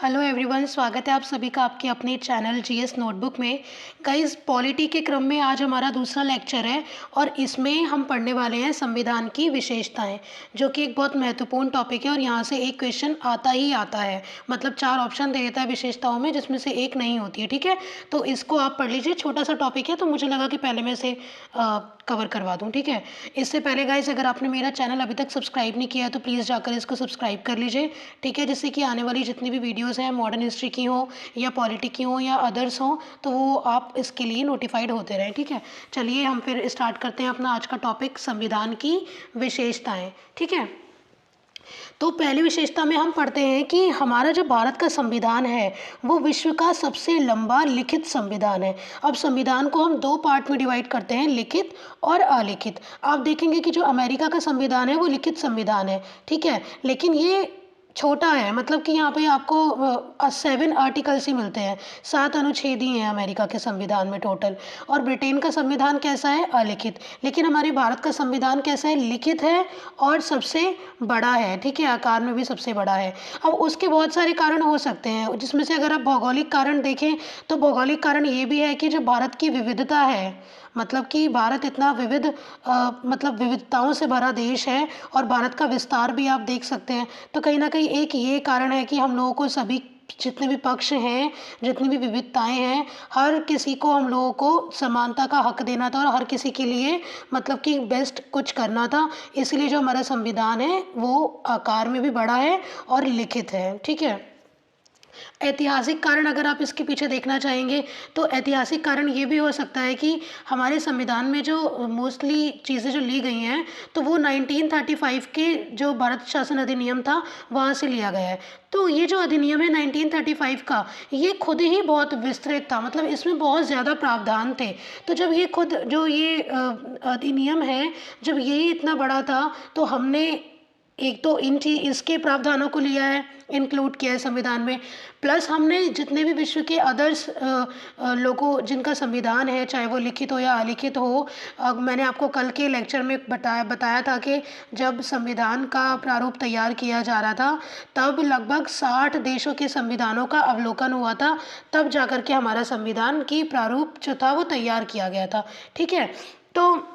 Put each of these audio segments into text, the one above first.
Hello everyone, स्वागत है आप सभी का आपके अपने चैनल जीएस नोटबुक में। गाइस, पॉलिटी के क्रम में आज हमारा दूसरा लेक्चर है और इसमें हम पढ़ने वाले हैं संविधान की विशेषताएं, जो कि एक बहुत महत्वपूर्ण टॉपिक है और यहाँ से एक क्वेश्चन आता ही आता है। मतलब 4 ऑप्शन दे देता है विशेषताओं में, जिसमें से एक नहीं होती है। ठीक है, तो इसको आप पढ़ लीजिए। छोटा सा टॉपिक है तो मुझे लगा कि पहले मैं इसे कवर करवा दूँ। ठीक है, इससे पहले गाइस, अगर आपने मेरा चैनल अभी तक सब्सक्राइब नहीं किया है तो प्लीज़ जाकर इसको सब्सक्राइब कर लीजिए। ठीक है, जिससे कि आने वाली जितनी भी वीडियोस हैं, मॉडर्न हिस्ट्री की हो या पॉलिटी की हो या अदर्स हो, तो वो आप इसके लिए नोटिफाइड होते रहें। ठीक है, चलिए हम फिर स्टार्ट करते हैं अपना आज का टॉपिक, संविधान की विशेषताएं। ठीक है, तो पहली विशेषता में हम पढ़ते हैं कि हमारा जो भारत का संविधान है वो विश्व का सबसे लंबा लिखित संविधान है। अब संविधान को हम 2 पार्ट में डिवाइड करते हैं, लिखित और अलिखित। आप देखेंगे कि जो अमेरिका का संविधान है वो लिखित संविधान है। ठीक है, लेकिन ये छोटा है, मतलब कि यहाँ पे आपको 7 आर्टिकल्स ही मिलते हैं, 7 अनुच्छेद ही हैं अमेरिका के संविधान में टोटल। और ब्रिटेन का संविधान कैसा है? अलिखित। लेकिन हमारे भारत का संविधान कैसा है? लिखित है और सबसे बड़ा है। ठीक है, आकार में भी सबसे बड़ा है। अब उसके बहुत सारे कारण हो सकते हैं, जिसमें से अगर आप भौगोलिक कारण देखें तो भौगोलिक कारण ये भी है कि जो भारत की विविधता है, मतलब कि भारत इतना विविध मतलब विविधताओं से भरा देश है और भारत का विस्तार भी आप देख सकते हैं। तो कहीं ना कहीं एक ये कारण है कि हम लोगों को सभी जितने भी पक्ष हैं, जितनी भी विविधताएं हैं, हर किसी को हम लोगों को समानता का हक देना था और हर किसी के लिए मतलब कि बेस्ट कुछ करना था। इसलिए जो हमारा संविधान है वो आकार में भी बड़ा है और लिखित है। ठीक है, ऐतिहासिक कारण अगर आप इसके पीछे देखना चाहेंगे तो ऐतिहासिक कारण ये भी हो सकता है कि हमारे संविधान में जो मोस्टली चीज़ें जो ली गई हैं तो वो 1935 के जो भारत शासन अधिनियम था वहाँ से लिया गया है। तो ये जो अधिनियम है 1935 का, ये खुद ही बहुत विस्तृत था, मतलब इसमें बहुत ज़्यादा प्रावधान थे। तो जब ये खुद जो ये अधिनियम है, जब यही इतना बड़ा था तो हमने एक तो इसके प्रावधानों को लिया है, इंक्लूड किया है संविधान में। प्लस हमने जितने भी विश्व के अदर्स लोगों जिनका संविधान है, चाहे वो लिखित हो या अलिखित हो, मैंने आपको कल के लेक्चर में बताया था कि जब संविधान का प्रारूप तैयार किया जा रहा था तब लगभग 60 देशों के संविधानों का अवलोकन हुआ था, तब जाकर के हमारा संविधान की प्रारूप जो था वो तैयार किया गया था। ठीक है, तो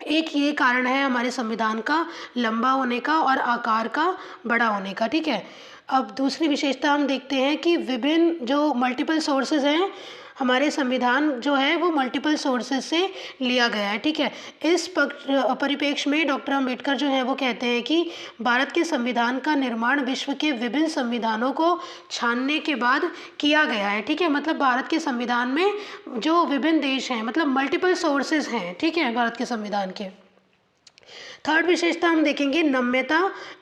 एक ये कारण है हमारे संविधान का लंबा होने का और आकार का बड़ा होने का। ठीक है, अब दूसरी विशेषता हम देखते हैं कि विभिन्न जो मल्टीपल सोर्सेज हैं, हमारे संविधान जो है वो मल्टीपल सोर्सेज से लिया गया है। ठीक है, इस परिप्रेक्ष्य में डॉक्टर अम्बेडकर जो है वो कहते हैं कि भारत के संविधान का निर्माण विश्व के विभिन्न संविधानों को छानने के बाद किया गया है। ठीक है, मतलब भारत के संविधान में जो विभिन्न देश हैं, मतलब मल्टीपल सोर्सेज हैं। ठीक है, भारत के संविधान के। थर्ड विशेषता हम देखेंगे नम्यता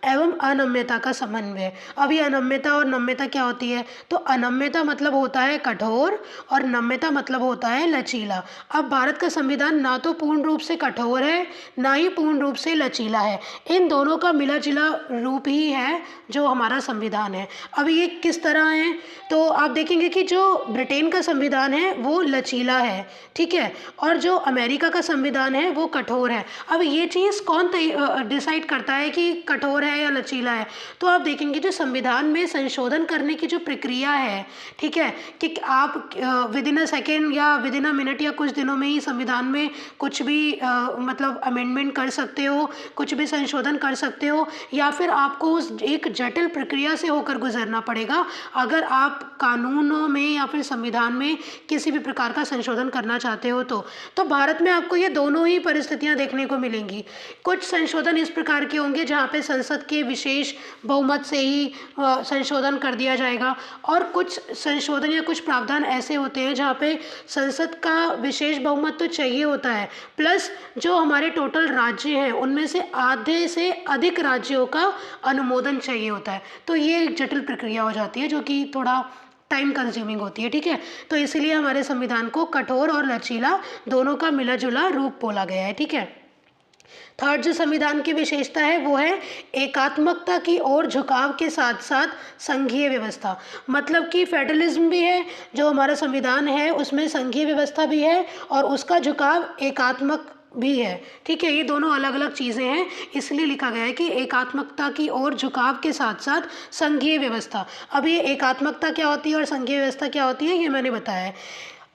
एवं अनम्यता का समन्वय। अब ये अनम्यता और नम्यता क्या होती है? तो अनम्यता मतलब होता है कठोर और नम्यता मतलब होता है लचीला। अब भारत का संविधान ना तो पूर्ण रूप से कठोर है, ना ही पूर्ण रूप से लचीला है, इन दोनों का मिला जुला रूप ही है जो हमारा संविधान है। अब ये किस तरह है? तो आप देखेंगे कि जो ब्रिटेन का संविधान है वो लचीला है। ठीक है, और जो अमेरिका का संविधान है वो कठोर है। अब ये चीज़ कौन डिसाइड करता है कि कठोर है या लचीला है? तो आप देखेंगे जो संविधान में संशोधन करने की जो प्रक्रिया है, ठीक है, कि आप विद इन अ सेकेंड या विद इन अ मिनट या कुछ दिनों में ही संविधान में कुछ भी मतलब अमेंडमेंट कर सकते हो, कुछ भी संशोधन कर सकते हो, या फिर आपको उस एक जटिल प्रक्रिया से होकर गुजरना पड़ेगा अगर आप कानूनों में या फिर संविधान में किसी भी प्रकार का संशोधन करना चाहते हो। तो भारत में आपको ये दोनों ही परिस्थितियां देखने को मिलेंगी। कुछ संशोधन इस प्रकार के होंगे जहाँ पे संसद के विशेष बहुमत से ही संशोधन कर दिया जाएगा, और कुछ संशोधन या कुछ प्रावधान ऐसे होते हैं जहाँ पे संसद का विशेष बहुमत तो चाहिए होता है, प्लस जो हमारे टोटल राज्य हैं उनमें से आधे से अधिक राज्यों का अनुमोदन चाहिए होता है। तो ये एक जटिल प्रक्रिया हो जाती है जो कि थोड़ा टाइम कंज्यूमिंग होती है। ठीक है, तो इसीलिए हमारे संविधान को कठोर और लचीला दोनों का मिला जुला रूप बोला गया है। ठीक है, थर्ड जो संविधान की विशेषता है वो है एकात्मकता की ओर झुकाव के साथ साथ संघीय व्यवस्था। मतलब कि फेडरलिज्म भी है, जो हमारा संविधान है उसमें संघीय व्यवस्था भी है और उसका झुकाव एकात्मक भी है, ठीक है। ये दोनों अलग अलग चीज़ें हैं, इसलिए लिखा गया है कि एकात्मकता की ओर झुकाव के साथ साथ संघीय व्यवस्था। अब ये एकात्मकता क्या होती है और संघीय व्यवस्था क्या होती है, ये मैंने बताया है।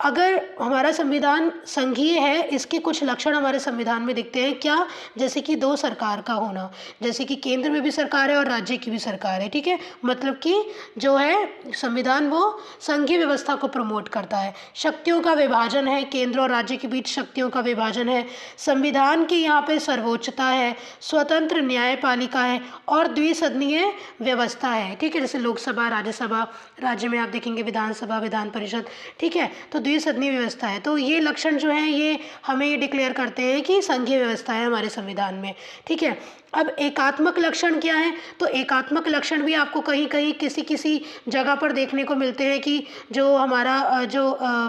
अगर हमारा संविधान संघीय है, इसके कुछ लक्षण हमारे संविधान में दिखते हैं क्या, जैसे कि दो सरकार का होना, जैसे कि केंद्र में भी सरकार है और राज्य की भी सरकार है, ठीक है। मतलब कि जो है संविधान वो संघीय व्यवस्था को प्रमोट करता है। शक्तियों का विभाजन है, केंद्र और राज्य के बीच शक्तियों का विभाजन है। संविधान की यहाँ पे सर्वोच्चता है, स्वतंत्र न्यायपालिका है और द्विसदनीय व्यवस्था है, ठीक है। जैसे लोकसभा, राज्यसभा, राज्य में आप देखेंगे विधानसभा, विधान परिषद, ठीक है। तो द्विसदनीय व्यवस्था है। तो ये लक्षण जो हैं ये हमें ये डिक्लेयर करते हैं कि संघीय व्यवस्था है हमारे संविधान में, ठीक है। अब एकात्मक लक्षण क्या है, तो एकात्मक लक्षण भी आपको कहीं कहीं किसी किसी जगह पर देखने को मिलते हैं कि जो हमारा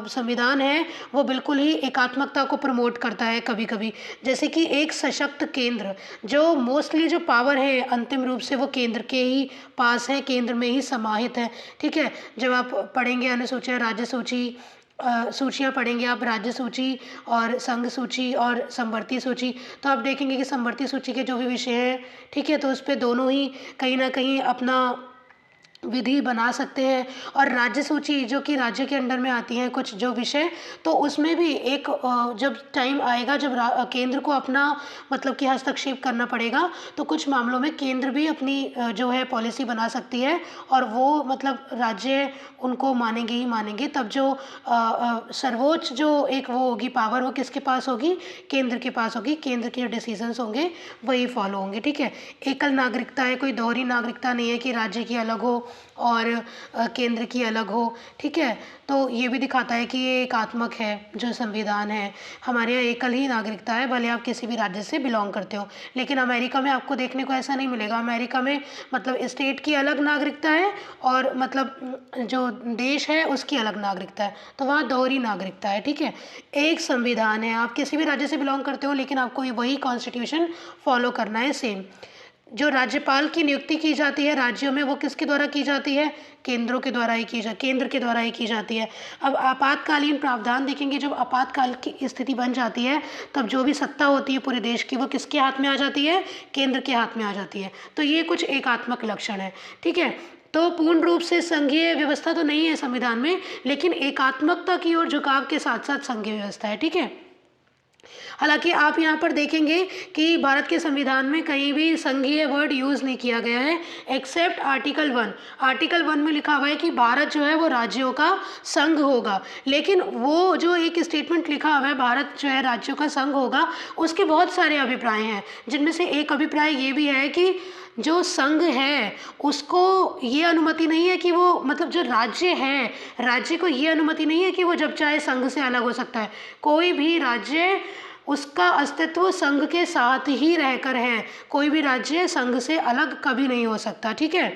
संविधान है वो बिल्कुल ही एकात्मकता को प्रमोट करता है कभी कभी। जैसे कि एक सशक्त केंद्र, जो मोस्टली जो पावर है अंतिम रूप से वो केंद्र के ही पास है, केंद्र में ही समाहित है, ठीक है। जब आप पढ़ेंगे अनुसूचियाँ, राज्य सूची, सूचियाँ पढ़ेंगे आप, राज्य सूची और संघ सूची और समवर्ती सूची, तो आप देखेंगे कि समवर्ती सूची के जो भी विषय हैं, ठीक है, तो उस पे दोनों ही कहीं ना कहीं अपना विधि बना सकते हैं। और राज्य सूची जो कि राज्य के अंडर में आती हैं कुछ जो विषय, तो उसमें भी एक जब टाइम आएगा जब केंद्र को अपना मतलब कि हस्तक्षेप करना पड़ेगा, तो कुछ मामलों में केंद्र भी अपनी जो है पॉलिसी बना सकती है और वो मतलब राज्य उनको मानेंगे ही मानेंगे। तब जो सर्वोच्च जो एक वो होगी पावर, वो किसके पास होगी, केंद्र के पास होगी। केंद्र के जो डिसीजंस होंगे वही फॉलो होंगे, ठीक है। एकल नागरिकता है, कोई दोहरी नागरिकता नहीं है कि राज्य की अलग हो और केंद्र की अलग हो, ठीक है। तो ये भी दिखाता है कि ये एकात्मक है जो संविधान है। हमारे यहाँ एकल ही नागरिकता है, भले आप किसी भी राज्य से बिलोंग करते हो। लेकिन अमेरिका में आपको देखने को ऐसा नहीं मिलेगा। अमेरिका में मतलब स्टेट की अलग नागरिकता है और मतलब जो देश है उसकी अलग नागरिकता है, तो वहाँ दोहरी नागरिकता है, ठीक है। एक संविधान है, आप किसी भी राज्य से बिलोंग करते हो लेकिन आपको वही कॉन्स्टिट्यूशन फॉलो करना है, सेम। जो राज्यपाल की नियुक्ति की जाती है राज्यों में, वो किसके द्वारा की जाती है, केंद्र के द्वारा ही की जाती है। अब आपातकालीन प्रावधान देखेंगे, जब आपातकाल की स्थिति बन जाती है तब जो भी सत्ता होती है पूरे देश की वो किसके हाथ में आ जाती है, केंद्र के हाथ में आ जाती है। तो ये कुछ एकात्मक लक्षण है, ठीक है। तो पूर्ण रूप से संघीय व्यवस्था तो नहीं है संविधान में, लेकिन एकात्मकता की ओर झुकाव के साथ साथ संघीय व्यवस्था है, ठीक है। हालांकि आप यहाँ पर देखेंगे कि भारत के संविधान में कहीं भी संघीय वर्ड यूज़ नहीं किया गया है, एक्सेप्ट आर्टिकल 1। आर्टिकल 1 में लिखा हुआ है कि भारत जो है वो राज्यों का संघ होगा, लेकिन वो जो एक स्टेटमेंट लिखा हुआ है भारत जो है राज्यों का संघ होगा, उसके बहुत सारे अभिप्राय हैं, जिनमें से एक अभिप्राय ये भी है कि जो संघ है उसको ये अनुमति नहीं है कि वो मतलब जो राज्य है, राज्य को ये अनुमति नहीं है कि वो जब चाहे संघ से अलग हो सकता है। कोई भी राज्य, उसका अस्तित्व संघ के साथ ही रहकर है, कोई भी राज्य संघ से अलग कभी नहीं हो सकता, ठीक है।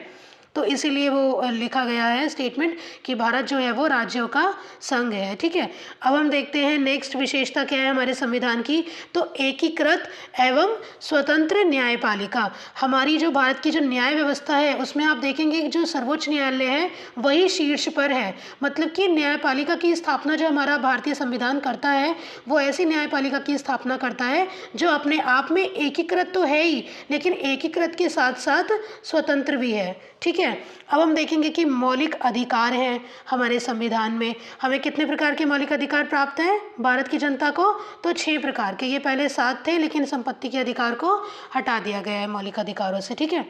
तो इसीलिए वो लिखा गया है स्टेटमेंट कि भारत जो है वो राज्यों का संघ है, ठीक है। अब हम देखते हैं नेक्स्ट विशेषता क्या है हमारे संविधान की, तो एकीकृत एवं स्वतंत्र न्यायपालिका। हमारी जो भारत की जो न्याय व्यवस्था है उसमें आप देखेंगे कि जो सर्वोच्च न्यायालय है वही शीर्ष पर है। मतलब कि न्यायपालिका की स्थापना जो हमारा भारतीय संविधान करता है वो ऐसी न्यायपालिका की स्थापना करता है जो अपने आप में एकीकृत तो है ही, लेकिन एकीकृत के साथ साथ स्वतंत्र भी है, ठीक है। अब हम देखेंगे कि मौलिक अधिकार हैं हमारे संविधान में। हमें कितने प्रकार के मौलिक अधिकार प्राप्त हैं भारत की जनता को, तो 6 प्रकार के। ये पहले 7 थे लेकिन संपत्ति के अधिकार को हटा दिया गया है मौलिक अधिकारों से, ठीक है।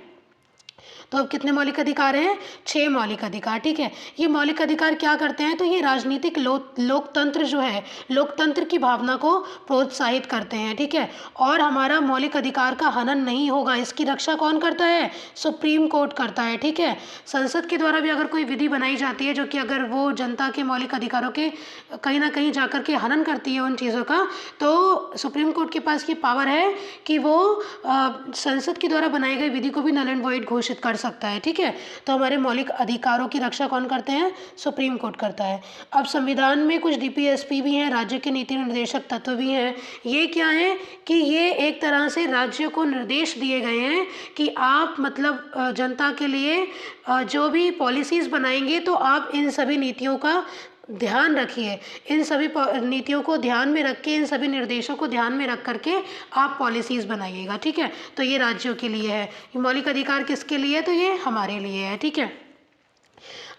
तो अब कितने मौलिक अधिकार हैं, 6 मौलिक अधिकार, ठीक है। ये मौलिक अधिकार क्या करते हैं, तो ये राजनीतिक लोकतंत्र जो है, लोकतंत्र की भावना को प्रोत्साहित करते हैं, ठीक है। और हमारा मौलिक अधिकार का हनन नहीं होगा, इसकी रक्षा कौन करता है, सुप्रीम कोर्ट करता है, ठीक है। संसद के द्वारा भी अगर कोई विधि बनाई जाती है जो कि अगर वो जनता के मौलिक अधिकारों के कहीं ना कहीं जाकर के हनन करती है उन चीज़ों का, तो सुप्रीम कोर्ट के पास ये पावर है कि वो संसद के द्वारा बनाई गई विधि को भी नल एंड वॉइड घोषित कर सकता है, ठीक है। तो हमारे मौलिक अधिकारों की रक्षा कौन करते हैं, सुप्रीम कोर्ट करता है। अब संविधान में कुछ डीपीएसपी भी हैं, राज्य के नीति निर्देशक तत्व भी हैं। ये क्या है कि ये एक तरह से राज्यों को निर्देश दिए गए हैं कि आप मतलब जनता के लिए जो भी पॉलिसीज़ बनाएंगे तो आप इन सभी नीतियों का ध्यान रखिए, इन सभी नीतियों को ध्यान में रख के, इन सभी निर्देशों को ध्यान में रख करके आप पॉलिसीज़ बनाइएगा, ठीक है। तो ये राज्यों के लिए है, ये मौलिक अधिकार किसके लिए है, तो ये हमारे लिए है, ठीक है।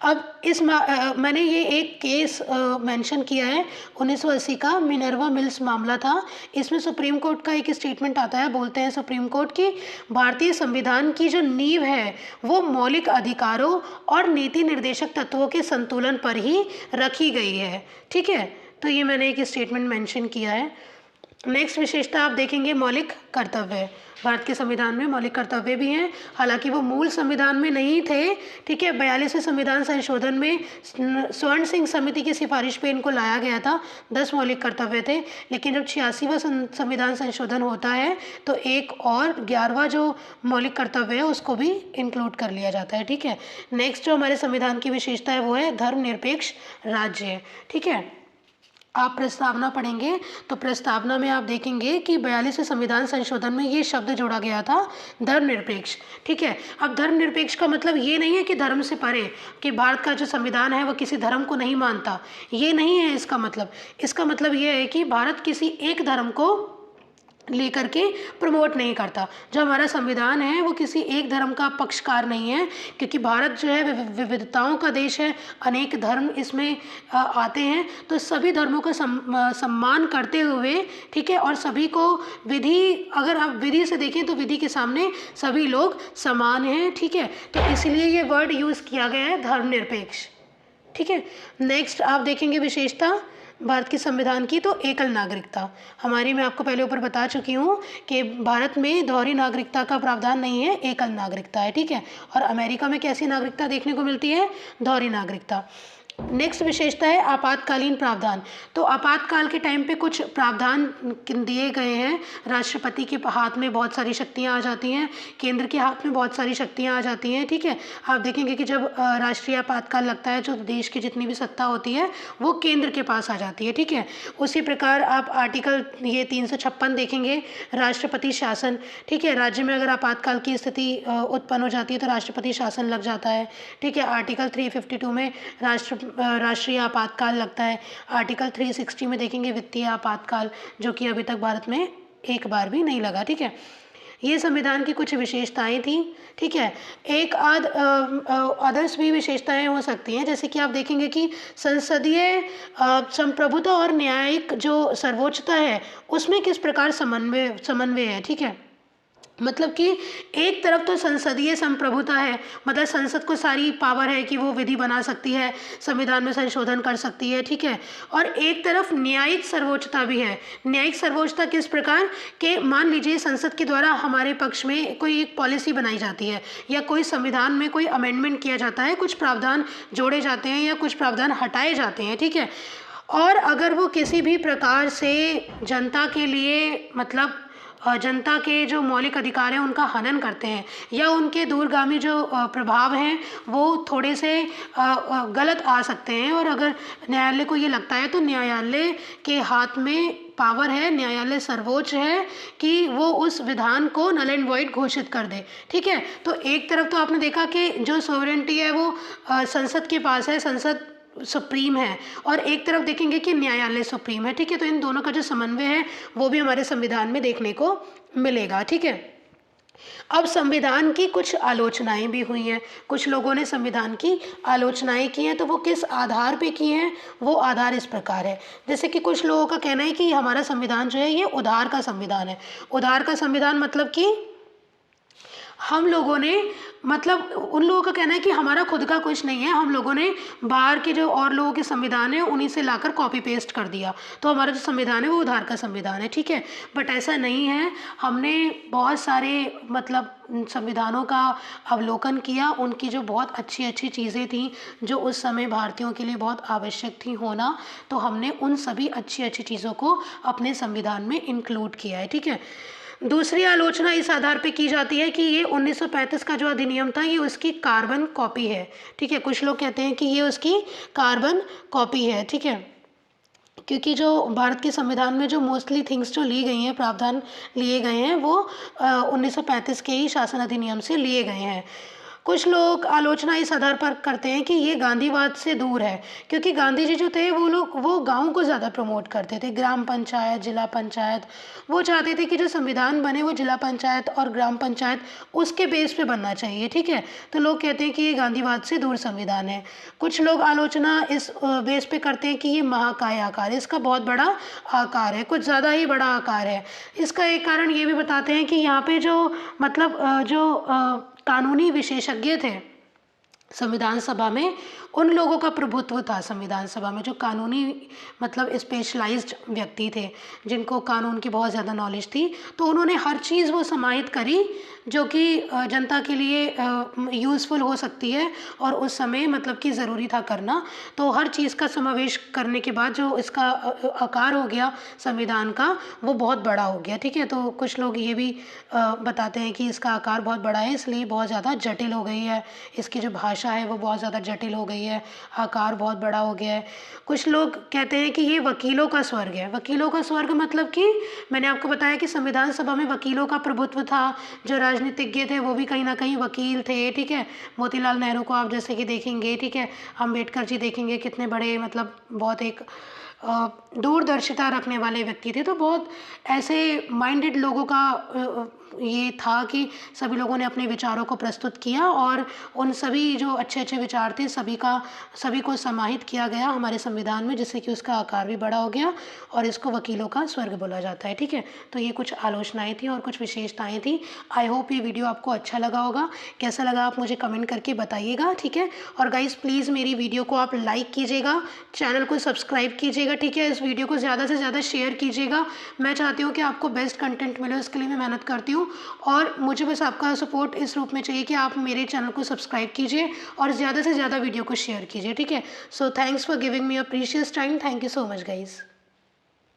अब मैंने ये एक केस मेंशन किया है, 1980 का मिनर्वा मिल्स मामला था। इसमें सुप्रीम कोर्ट का एक स्टेटमेंट आता है, बोलते हैं सुप्रीम कोर्ट की भारतीय संविधान की जो नींव है वो मौलिक अधिकारों और नीति निर्देशक तत्वों के संतुलन पर ही रखी गई है, ठीक है। तो ये मैंने एक स्टेटमेंट मेंशन किया है। नेक्स्ट विशेषता आप देखेंगे मौलिक कर्तव्य। भारत के संविधान में मौलिक कर्तव्य भी हैं, हालांकि वो मूल संविधान में नहीं थे, ठीक है। 42वें संविधान संशोधन में स्वर्ण सिंह समिति की सिफारिश पे इनको लाया गया था। 10 मौलिक कर्तव्य थे, लेकिन जब 86वां संविधान संशोधन होता है तो एक और 11वां जो मौलिक कर्तव्य है उसको भी इंक्लूड कर लिया जाता है, ठीक है। नेक्स्ट जो हमारे संविधान की विशेषता है वो है धर्मनिरपेक्ष राज्य, ठीक है। आप प्रस्तावना पढ़ेंगे तो प्रस्तावना में आप देखेंगे कि 42वें संविधान संशोधन में ये शब्द जोड़ा गया था, धर्मनिरपेक्ष, ठीक है। अब धर्मनिरपेक्ष का मतलब ये नहीं है कि धर्म से परे, कि भारत का जो संविधान है वो किसी धर्म को नहीं मानता, ये नहीं है इसका मतलब। इसका मतलब ये है कि भारत किसी एक धर्म को लेकर के प्रमोट नहीं करता। जो हमारा संविधान है वो किसी एक धर्म का पक्षकार नहीं है, क्योंकि भारत जो है विविधताओं का देश है, अनेक धर्म इसमें आते हैं, तो सभी धर्मों का सम्मान करते हुए, ठीक है। और सभी को अगर आप विधि से देखें तो विधि के सामने सभी लोग समान हैं, ठीक है। तो इसलिए ये वर्ड यूज़ किया गया है धर्मनिरपेक्ष, ठीक है। नेक्स्ट आप देखेंगे विशेषता भारत के संविधान की, तो एकल नागरिकता। मैं आपको पहले ऊपर बता चुकी हूँ कि भारत में दोहरी नागरिकता का प्रावधान नहीं है, एकल नागरिकता है, ठीक है। और अमेरिका में कैसी नागरिकता देखने को मिलती है, दोहरी नागरिकता। नेक्स्ट विशेषता है आपातकालीन प्रावधान। तो आपातकाल के टाइम पे कुछ प्रावधान दिए गए हैं। राष्ट्रपति के हाथ में बहुत सारी शक्तियां आ जाती हैं, केंद्र के हाथ में बहुत सारी शक्तियां आ जाती हैं, ठीक है। आप देखेंगे कि जब राष्ट्रीय आपातकाल लगता है, जो देश की जितनी भी सत्ता होती है वो केंद्र के पास आ जाती है, ठीक है। उसी प्रकार आप आर्टिकल ये 356 देखेंगे, राष्ट्रपति शासन, ठीक है। राज्य में अगर आपातकाल की स्थिति उत्पन्न हो जाती है तो राष्ट्रपति शासन लग जाता है, ठीक है। आर्टिकल 352 में राष्ट्रीय आपातकाल लगता है। आर्टिकल 360 में देखेंगे वित्तीय आपातकाल, जो कि अभी तक भारत में एक बार भी नहीं लगा, ठीक है। ये संविधान की कुछ विशेषताएं थी, ठीक है। एक अदर्स भी विशेषताएं हो सकती हैं, जैसे कि आप देखेंगे कि संसदीय संप्रभुता और न्यायिक जो सर्वोच्चता है उसमें किस प्रकार समन्वय है, ठीक है। मतलब कि एक तरफ तो संसदीय संप्रभुता है, मतलब संसद को सारी पावर है कि वो विधि बना सकती है, संविधान में संशोधन कर सकती है, ठीक है। और एक तरफ न्यायिक सर्वोच्चता भी है। न्यायिक सर्वोच्चता किस प्रकार के, मान लीजिए संसद के द्वारा हमारे पक्ष में कोई एक पॉलिसी बनाई जाती है, या कोई संविधान में कोई अमेंडमेंट किया जाता है, कुछ प्रावधान जोड़े जाते हैं या कुछ प्रावधान हटाए जाते हैं, ठीक है। और अगर वो किसी भी प्रकार से जनता के लिए, मतलब जनता के जो मौलिक अधिकार हैं उनका हनन करते हैं, या उनके दूरगामी जो प्रभाव हैं वो थोड़े से गलत आ सकते हैं, और अगर न्यायालय को ये लगता है तो न्यायालय के हाथ में पावर है, न्यायालय सर्वोच्च है कि वो उस विधान को नल एंड वॉइड घोषित कर दे, ठीक है। तो एक तरफ तो आपने देखा कि जो सॉवरेंटी है वो संसद के पास है, संसद सुप्रीम है, और एक तरफ देखेंगे कि न्यायालय सुप्रीम है, ठीक है। तो इन दोनों का जो समन्वय है वो भी हमारे संविधान में देखने को मिलेगा, ठीक है। अब संविधान की कुछ आलोचनाएं भी हुई हैं, कुछ लोगों ने संविधान की आलोचनाएं की हैं, तो वो किस आधार पे की हैं, वो आधार इस प्रकार है। जैसे कि कुछ लोगों का कहना है कि हमारा संविधान जो है ये उधार का संविधान है। उधार का संविधान मतलब कि हम लोगों ने, मतलब उन लोगों का कहना है कि हमारा खुद का कुछ नहीं है, हम लोगों ने बाहर के जो और लोगों के संविधान है उन्हीं से लाकर कॉपी पेस्ट कर दिया, तो हमारा जो संविधान है वो उधार का संविधान है, ठीक है। बट ऐसा नहीं है, हमने बहुत सारे मतलब संविधानों का अवलोकन किया, उनकी जो बहुत अच्छी अच्छी चीज़ें थी जो उस समय भारतीयों के लिए बहुत आवश्यक थी होना, तो हमने उन सभी अच्छी अच्छी चीज़ों को अपने संविधान में इंक्लूड किया है, ठीक है। दूसरी आलोचना इस आधार पे की जाती है कि ये 1935 का जो अधिनियम था ये उसकी कार्बन कॉपी है, ठीक है। कुछ लोग कहते हैं कि ये उसकी कार्बन कॉपी है, ठीक है, क्योंकि जो भारत के संविधान में जो मोस्टली थिंग्स जो ली गई हैं, प्रावधान लिए गए हैं, वो 1935 के ही शासन अधिनियम से लिए गए हैं। कुछ लोग आलोचना इस आधार पर करते हैं कि ये गांधीवाद से दूर है, क्योंकि गांधी जी जो थे वो गाँव को ज़्यादा प्रमोट करते थे, ग्राम पंचायत, जिला पंचायत। वो चाहते थे कि जो संविधान बने वो जिला पंचायत और ग्राम पंचायत उसके बेस पे बनना चाहिए, ठीक है। तो लोग कहते हैं कि ये गांधीवाद से दूर संविधान है। कुछ लोग आलोचना इस बेस पे करते हैं कि ये महाकाय आकार है, इसका बहुत बड़ा आकार है, कुछ ज़्यादा ही बड़ा आकार है। इसका एक कारण ये भी बताते हैं कि यहाँ पे जो मतलब कानूनी विशेषज्ञ थे संविधान सभा में, उन लोगों का प्रभुत्व था संविधान सभा में, जो कानूनी मतलब स्पेशलाइज्ड व्यक्ति थे, जिनको कानून की बहुत ज़्यादा नॉलेज थी। तो उन्होंने हर चीज़ वो समाहित करी जो कि जनता के लिए यूज़फुल हो सकती है और उस समय मतलब कि ज़रूरी था करना। तो हर चीज़ का समावेश करने के बाद जो इसका आकार हो गया संविधान का, वो बहुत बड़ा हो गया, ठीक है। तो कुछ लोग ये भी बताते हैं कि इसका आकार बहुत बड़ा है, इसलिए बहुत ज़्यादा जटिल हो गई है, इसकी जो भाषा है वो बहुत ज़्यादा जटिल हो गई है, आकार बहुत बड़ा हो गया है। कुछ लोग कहते हैं कि ये वकीलों का स्वर्ग है। वकीलों का स्वर्ग मतलब कि मैंने आपको बताया कि संविधान सभा में वकीलों का प्रभुत्व था, जो राजनीतिज्ञ थे वो भी कहीं ना कहीं वकील थे, ठीक है। मोतीलाल नेहरू को आप जैसे कि देखेंगे, ठीक है, अम्बेडकर जी देखेंगे, कितने बड़े मतलब बहुत एक दूरदर्शिता रखने वाले व्यक्ति थे। तो बहुत ऐसे माइंडेड लोगों का ये था कि सभी लोगों ने अपने विचारों को प्रस्तुत किया और उन सभी जो अच्छे अच्छे विचार थे सभी को समाहित किया गया हमारे संविधान में, जिससे कि उसका आकार भी बड़ा हो गया और इसको वकीलों का स्वर्ग बोला जाता है, ठीक है। तो ये कुछ आलोचनाएं थी और कुछ विशेषताएं थी। आई होप ये वीडियो आपको अच्छा लगा होगा। कैसा लगा आप मुझे कमेंट करके बताइएगा, ठीक है। और गाइस प्लीज़ मेरी वीडियो को आप लाइक कीजिएगा, चैनल को सब्सक्राइब कीजिएगा, ठीक है। इस वीडियो को ज़्यादा से ज़्यादा शेयर कीजिएगा। मैं चाहती हूँ कि आपको बेस्ट कंटेंट मिले, उसके लिए मैं मेहनत करती हूँ और मुझे बस आपका सपोर्ट इस रूप में चाहिए कि आप मेरे चैनल को सब्सक्राइब कीजिए और ज़्यादा से ज़्यादा वीडियो को शेयर कीजिए, ठीक है। So thanks for giving me a precious time. Thank you so much guys.